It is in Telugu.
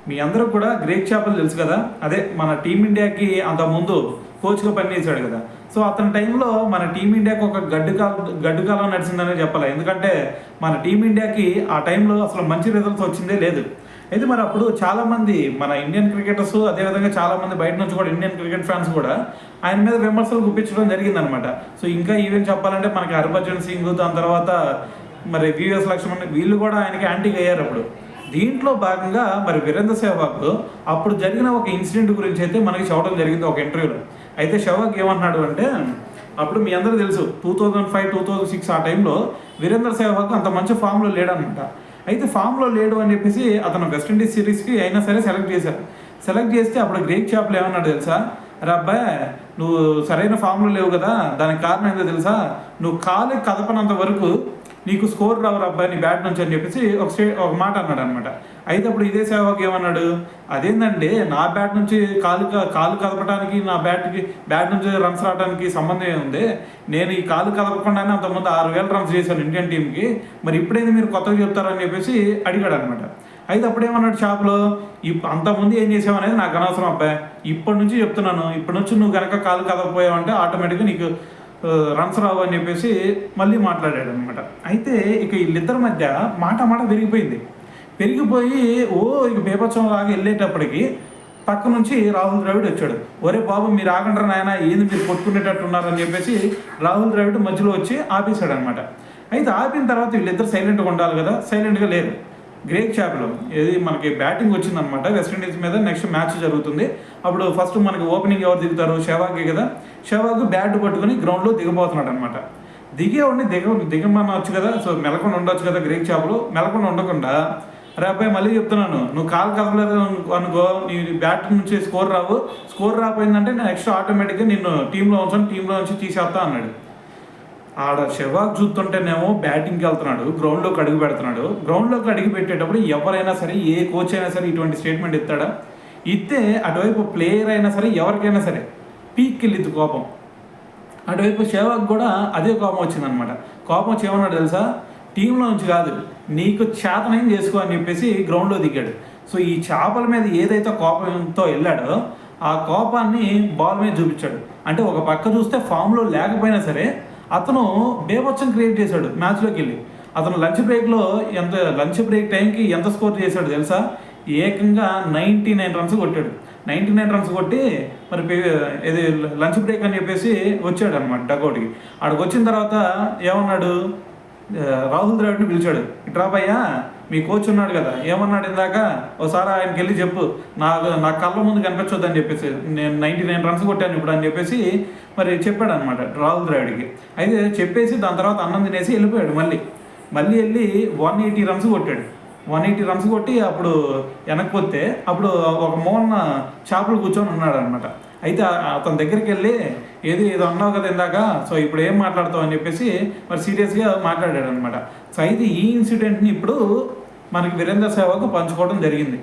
మీ అందరూ కూడా గ్రేక్ చాపల్ తెలుసు కదా, అదే మన టీమిండియాకి అంతకుముందు కోచ్గా పనిచేశాడు కదా. సో అతని టైంలో మన టీమిండియాకి ఒక గడ్డు కాలం నడిచిందనే చెప్పాలి. ఎందుకంటే మన టీమిండియాకి ఆ టైంలో అసలు మంచి రిజల్ట్స్ వచ్చిందే లేదు. అయితే మరి అప్పుడు చాలామంది మన ఇండియన్ క్రికెటర్స్, అదేవిధంగా చాలామంది బయట నుంచి కూడా ఇండియన్ క్రికెట్ ఫ్యాన్స్ కూడా ఆయన మీద విమర్శలు గుప్పించడం జరిగిందనమాట. సో ఇంకా ఈవెన్ చెప్పాలంటే మనకి హర్భజన్ సింగ్, దాని తర్వాత మరి వివిఎస్ లక్ష్మణ్ వీళ్ళు కూడా ఆయనకి యాంటీగా అయ్యారు అప్పుడు. దీంట్లో భాగంగా మరి వీరేంద్ర సెహ్వాగ్ అప్పుడు జరిగిన ఒక ఇన్సిడెంట్ గురించి అయితే మనకి చెప్పడం జరిగింది ఒక ఇంటర్వ్యూలో. అయితే సెహ్వాగ్ ఏమన్నాడు అంటే, అప్పుడు మీ అందరూ తెలుసు 2005, 2006 ఆ టైంలో వీరేంద్ర సెహ్వాగ్ అంత మంచి ఫామ్లో లేడనమాట. అయితే ఫామ్లో లేడు అని చెప్పేసి అతను వెస్టిండీస్ సిరీస్కి అయినా సరే సెలెక్ట్ చేశారు. సెలెక్ట్ చేస్తే అప్పుడు గ్రేక్ చాపల్ ఏమన్నాడు తెలుసా, అరే అబ్బాయి నువ్వు సరైన ఫామ్లో లేవు కదా, దానికి కారణం ఏంటో తెలుసా, నువ్వు కాలు కదపనంత వరకు నీకు స్కోర్ రావు అబ్బాయి నీ బ్యాట్ నుంచి అని చెప్పేసి ఒక మాట అన్నాడు అనమాట. అయితే అప్పుడు ఇదే సెహ్వాగ్ ఏమన్నాడు, అదేంటంటే నా బ్యాట్ నుంచి కాలు కదపడానికి నా బ్యాట్ నుంచి రన్స్ రావడానికి సంబంధం ఏముంది, నేను ఈ కాలు కదపకుండానే అంతకుముందు 6,000 రన్స్ చేశాను ఇండియన్ టీంకి, మరి ఇప్పుడైతే మీరు కొత్తగా చెప్తారని చెప్పేసి అడిగాడు అనమాట. అయితే అప్పుడేమన్నాడు షాప్లో, అంతకుముందు ఏం చేసావు అనేది నాకు అనవసరం అబ్బాయి, ఇప్పటి నుంచి చెప్తున్నాను, ఇప్పటి నుంచి నువ్వు కనుక కాలు కదపపోయావంటే ఆటోమేటిక్గా నీకు రన్స్ రావు అని చెప్పేసి మళ్ళీ మాట్లాడాడు అనమాట. అయితే ఇక వీళ్ళిద్దరి మధ్య మాట పెరిగిపోయి ఇక బేపత్సం లాగా వెళ్ళేటప్పటికి పక్క నుంచి రాహుల్ ద్రవిడ్ వచ్చాడు. ఒరే బాబు మీరు ఆగంటారు నాయన, ఏంది మీరు కొట్టుకునేటట్టు ఉన్నారని చెప్పేసి రాహుల్ ద్రవిడ్ మధ్యలో వచ్చి ఆపేశాడు అనమాట. అయితే ఆపిన తర్వాత వీళ్ళిద్దరు సైలెంట్గా ఉండాలి కదా, సైలెంట్గా లేరు. గ్రేక్ చాపల్ ఏది మనకి బ్యాటింగ్ వచ్చిందనమాట వెస్టిండీస్ మీద, నెక్స్ట్ మ్యాచ్ జరుగుతుంది. అప్పుడు ఫస్ట్ మనకి ఓపెనింగ్ ఎవరు దిగుతారు, సెహ్వాగే కదా. సెహ్వాగ్ బ్యాట్ పట్టుకుని గ్రౌండ్లో దిగబోతున్నాడు అనమాట. దిగేవాడిని దిగమనవచ్చు కదా, సో మెలకుండా ఉండొచ్చు కదా. గ్రేక్ చాపల్ మెలకుండా ఉండకుండా, అరే అబ్బాయి మళ్ళీ చెప్తున్నాను, నువ్వు కాలు కదలలేదు అనుకో నీ బ్యాట్ నుంచి స్కోర్ రాపోయిందంటే నేను నెక్స్ట్ ఆటోమేటిక్గా నిన్ను టీంలో నుంచి తీసేస్తా అన్నాడు. ఆడ సెహ్వాగ్ చూస్తుంటేనేమో బ్యాటింగ్కి వెళ్తున్నాడు, గ్రౌండ్లోకి అడుగు పెడుతున్నాడు. గ్రౌండ్లోకి అడుగు పెట్టేటప్పుడు ఎవరైనా సరే, ఏ కోచ్ అయినా సరే ఇటువంటి స్టేట్మెంట్ ఇస్తాడా? ఇస్తే అటువైపు ప్లేయర్ అయినా సరే, ఎవరికైనా సరే పీక్కి వెళ్ళిద్ది కోపం. అటువైపు సెహ్వాగ్ కూడా అదే కోపం వచ్చిందనమాట. కోపం వచ్చి ఏమన్నాడు తెలుసా, టీంలో నుంచి కాదు, నీకు చేతనేం చేసుకో అని చెప్పేసి గ్రౌండ్లో దిగాడు. సో ఈ చేపల మీద ఏదైతే కోపంతో వెళ్ళాడో ఆ కోపాన్ని బాల్ మీద చూపించాడు. అంటే ఒక పక్క చూస్తే ఫామ్లో లేకపోయినా సరే అతను బేభత్సం క్రియేట్ చేశాడు మ్యాచ్లోకి వెళ్ళి. అతను లంచ్ బ్రేక్ టైంకి ఎంత స్కోర్ చేశాడు తెలుసా, ఏకంగా 99 రన్స్ కొట్టాడు. 99 రన్స్ కొట్టి మరి ఇది లంచ్ బ్రేక్ అని చెప్పేసి వచ్చాడు అనమాట డగౌట్కి. ఆడికి వచ్చిన తర్వాత ఏమన్నాడు, రాహుల్ ద్రావిడ్ని పిలిచాడు. ఇట్రా భయ్యా, మీ కోచ్ ఉన్నాడు కదా, ఏమన్నాడు ఇందాక, ఒకసారి ఆయనకి వెళ్ళి చెప్పు, నా కళ్ళ ముందు కనిపించొద్దని చెప్పేసి, నేను 99 రన్స్ కొట్టాను ఇప్పుడు అని చెప్పేసి మరి చెప్పాడు అనమాట రాహుల్ ద్రావిడ్కి. అయితే చెప్పేసి దాని తర్వాత అన్నం తినేసి వెళ్ళిపోయాడు. మళ్ళీ వెళ్ళి 180 రన్స్ కొట్టాడు. 180 రన్స్ కొట్టి అప్పుడు వెనక్కి వస్తే అప్పుడు ఒక మోహన్ చేపలు కూర్చొని ఉన్నాడు అనమాట. అయితే అతని దగ్గరికి వెళ్ళి ఏదో అన్నావు కదా ఇందాక, సో ఇప్పుడు ఏం మాట్లాడతావు అని చెప్పేసి మరి సీరియస్గా మాట్లాడాడు అనమాట. సో అయితే ఈ ఇన్సిడెంట్ని ఇప్పుడు మనకి వీరేంద్ర సెహ్వాగ్ పంచుకోవడం జరిగింది.